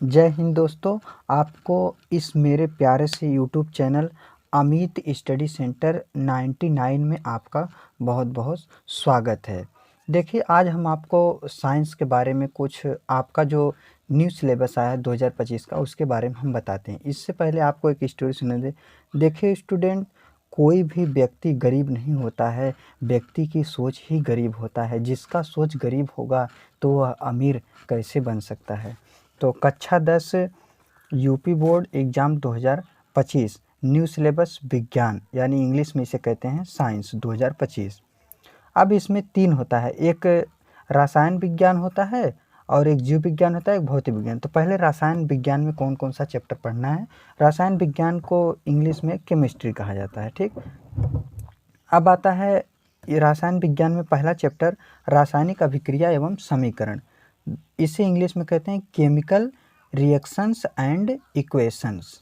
जय हिंद दोस्तों। आपको इस मेरे प्यारे से YouTube channel Amit study centre 99 में आपका बहुत बहुत स्वागत है। देखिए, आज हम आपको साइंस के बारे में कुछ आपका जो न्यू सिलेबस आया है 2025 का, उसके बारे में हम बताते हैं। इससे पहले आपको एक स्टोरी सुना दे। देखिए स्टूडेंट, कोई भी व्यक्ति गरीब नहीं होता है, व्यक्ति की सोच ही गरीब होता है। जिसका सोच गरीब होगा तो वह अमीर कैसे बन सकता है। तो कक्षा 10 UP board exam 2025 new syllabus विज्ञान यानी इंग्लिश में इसे कहते हैं साइंस 2025। अब इसमें 3 होता है, एक रसायन विज्ञान होता है और एक जीव विज्ञान होता है, एक भौतिक विज्ञान। तो पहले रसायन विज्ञान में कौन कौन सा चैप्टर पढ़ना है। रसायन विज्ञान को इंग्लिश में केमिस्ट्री कहा जाता है, ठीक। अब आता है ये रसायन विज्ञान में पहला चैप्टर रासायनिक अभिक्रिया एवं समीकरण। इसे इंग्लिश में कहते हैं केमिकल रिएक्शंस एंड इक्वेशंस,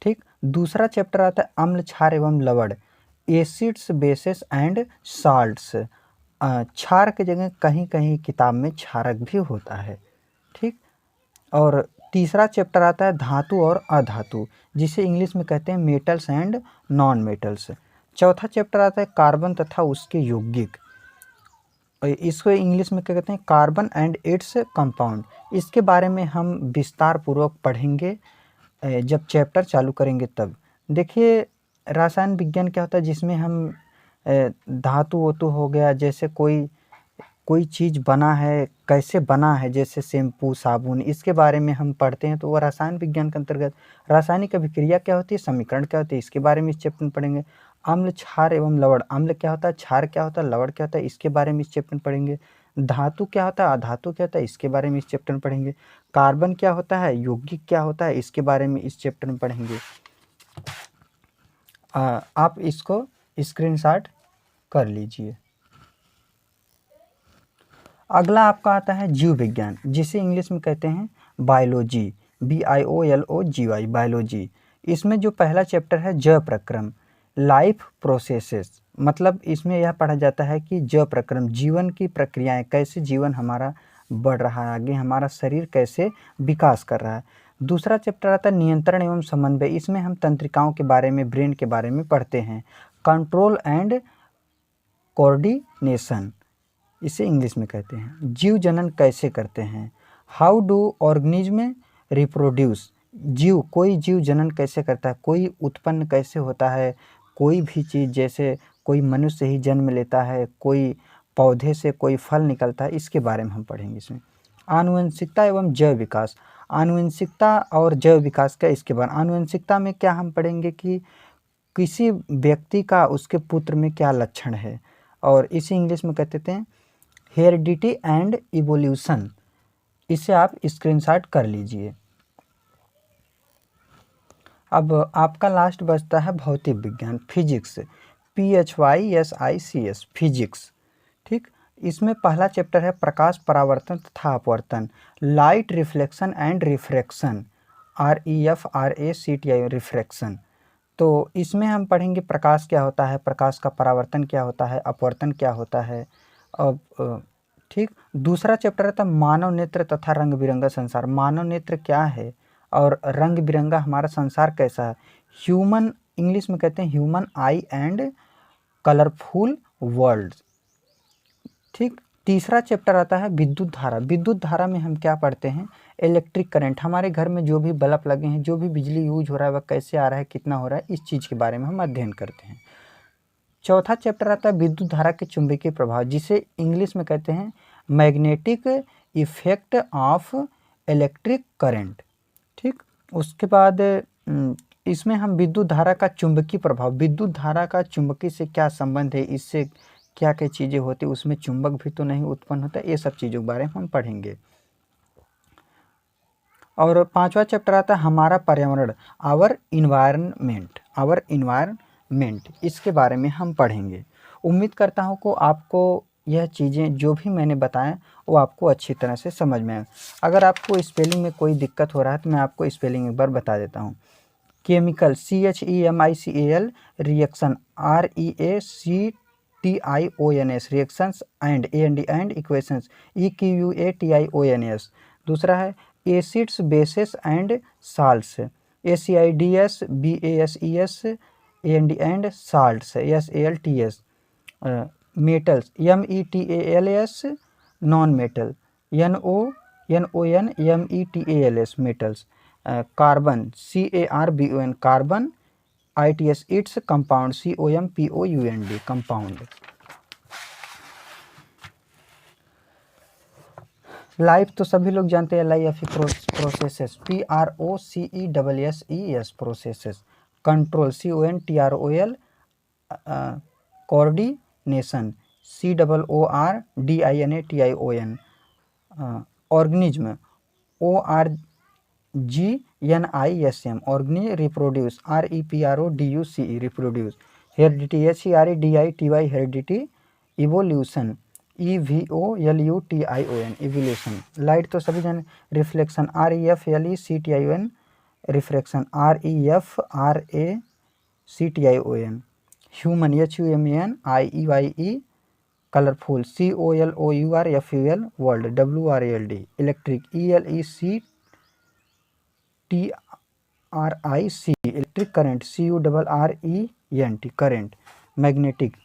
ठीक। दूसरा चैप्टर आता है अम्ल क्षार एवं लवण, एसिड्स बेसेस एंड साल्ट्स। क्षार की जगह कहीं कहीं किताब में क्षारक भी होता है, ठीक। और तीसरा चैप्टर आता है धातु और अधातु, जिसे इंग्लिश में कहते हैं मेटल्स एंड नॉन मेटल्स। चौथा चैप्टर आता है कार्बन तथा उसके यौगिक, इसको इंग्लिश में क्या कहते हैं कार्बन एंड इट्स कंपाउंड। इसके बारे में हम विस्तार पूर्वक पढ़ेंगे जब चैप्टर चालू करेंगे तब। देखिए, रसायन विज्ञान क्या होता है, जिसमें हम धातु वतु हो गया, जैसे कोई चीज़ बना है, कैसे बना है, जैसे शैम्पू साबुन, इसके बारे में हम पढ़ते हैं तो वह रसायन विज्ञान के अंतर्गत। रासायनिक अभिक्रिया क्या होती है, समीकरण क्या होती है, इसके बारे में इस चैप्टर में पढ़ेंगे। अम्ल क्षार एवं लवण, अम्ल क्या होता है, क्षार क्या होता है, लवण क्या होता है, इसके बारे में इस चैप्टर में पढ़ेंगे। धातु क्या होता है, अधातु क्या होता है, इसके बारे में इस चैप्टर में पढ़ेंगे। कार्बन क्या होता है, यौगिक क्या होता है, इसके बारे में इस चैप्टर में पढ़ेंगे। आप इसको स्क्रीनशॉट कर लीजिए। अगला आपका आता है जीव विज्ञान, जिसे इंग्लिश में कहते हैं बायोलॉजी, BIOLOGY, बायोलॉजी। इसमें जो पहला चैप्टर है जैव प्रक्रम, लाइफ प्रोसेसेस, मतलब इसमें यह पढ़ा जाता है कि जैव प्रक्रम, जीवन की प्रक्रियाएं, कैसे जीवन हमारा बढ़ रहा है, आगे हमारा शरीर कैसे विकास कर रहा है। दूसरा चैप्टर आता है नियंत्रण एवं समन्वय, इसमें हम तंत्रिकाओं के बारे में, ब्रेन के बारे में पढ़ते हैं। कंट्रोल एंड कोऑर्डिनेशन, इसे इंग्लिश में कहते हैं। जीव जनन कैसे करते हैं, हाउ डू ऑर्गेनिज्म रिप्रोड्यूस, जीव, कोई जीव जनन कैसे करता है, कोई उत्पन्न कैसे होता है, कोई भी चीज़, जैसे कोई मनुष्य ही जन्म लेता है, कोई पौधे से कोई फल निकलता है, इसके बारे में हम पढ़ेंगे इसमें। आनुवंशिकता एवं जैव विकास, आनुवंशिकता और जैव विकास का, इसके बाद आनुवंशिकता में क्या हम पढ़ेंगे कि किसी व्यक्ति का, उसके पुत्र में क्या लक्षण है, और इसे इंग्लिश में कहते हैं हेरिडिटी एंड इवोल्यूशन। इसे आप स्क्रीनशॉट कर लीजिए। अब आपका लास्ट बचता है भौतिक विज्ञान, फिजिक्स, PHYSICS, फिजिक्स, ठीक। इसमें पहला चैप्टर है प्रकाश परावर्तन तथा अपवर्तन, light reflection and refraction, REFRACTI, refraction. तो इसमें हम पढ़ेंगे प्रकाश क्या होता है, प्रकाश का परावर्तन क्या होता है, अपवर्तन क्या होता है। अब ठीक, दूसरा चैप्टर रहता है मानव नेत्र तथा रंग बिरंगा संसार, मानव नेत्र क्या है और रंग बिरंगा हमारा संसार कैसा है, ह्यूमन, इंग्लिश में कहते हैं human I and colourful world, ठीक। तीसरा चैप्टर आता है विद्युत धारा, विद्युत धारा में हम क्या पढ़ते हैं, इलेक्ट्रिक करंट, हमारे घर में जो भी बल्ब लगे हैं, जो भी बिजली यूज हो रहा है, वह कैसे आ रहा है, कितना हो रहा है, इस चीज़ के बारे में हम अध्ययन करते हैं। चौथा चैप्टर आता है विद्युत धारा के चुंबकीय प्रभाव, जिसे इंग्लिश में कहते हैं magnetic effect of electric current, ठीक। उसके बाद इसमें हम विद्युत धारा का चुंबकीय प्रभाव, विद्युत धारा का चुंबकीय से क्या संबंध है, इससे क्या क्या चीज़ें होती है, उसमें चुंबक भी तो नहीं उत्पन्न होता, ये सब चीज़ों के बारे में हम पढ़ेंगे। और पांचवा चैप्टर आता है हमारा पर्यावरण, आवर इन्वायरमेंट, इसके बारे में हम पढ़ेंगे। उम्मीद करता हूँ को आपको यह चीज़ें जो भी मैंने बताएं वो आपको अच्छी तरह से समझ में आए। अगर आपको स्पेलिंग में कोई दिक्कत हो रहा है तो मैं आपको स्पेलिंग एक बार बता देता हूँ। Chemical, CHEMICAL, reaction, REACTIONS, reactions, and equations, EQUATIONS। दूसरा है acids, bases and salts, ACIDS, BASES and salts, SALTS, metals, METALS non metal, NON METALS metals, carbon CARBON carbon, ITS its, compound COMPOUND compound. Life तो सभी लोग जानते हैं, LIFE processes, PROCESSES processes. Control CONTROL coordination, COORDINATION। Organism ORGNISM ऑर्गेनी, reproduce REPRODUCE reproduce, heredity HEREDITY heredity, evolution EVOLUTION evolution. Light तो सभी जाने, reflection REFLECTION refraction, REFRACTION। Human HUMANIEYE colourful, COLOURFUL world, WORLD। Electric ELECTRIC electric current, CURRENT current. Magnetic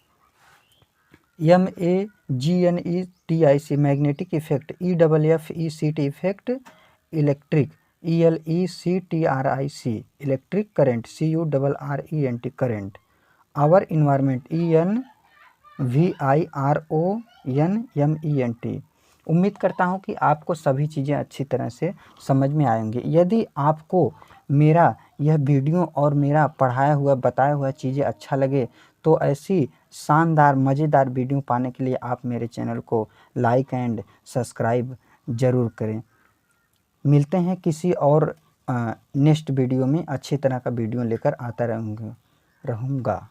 MAGNETIC magnetic effect, EFFECT effect. Electric ELECTRIC electric current, CURRENT current. Our environment ENVIRONMENT। उम्मीद करता हूँ कि आपको सभी चीज़ें अच्छी तरह से समझ में आएंगी। यदि आपको मेरा यह वीडियो और मेरा पढ़ाया हुआ बताया हुआ चीज़ें अच्छा लगे तो ऐसी शानदार मज़ेदार वीडियो पाने के लिए आप मेरे चैनल को लाइक एंड सब्सक्राइब ज़रूर करें। मिलते हैं किसी और नेक्स्ट वीडियो में, अच्छी तरह का वीडियो लेकर आता रहूँगा।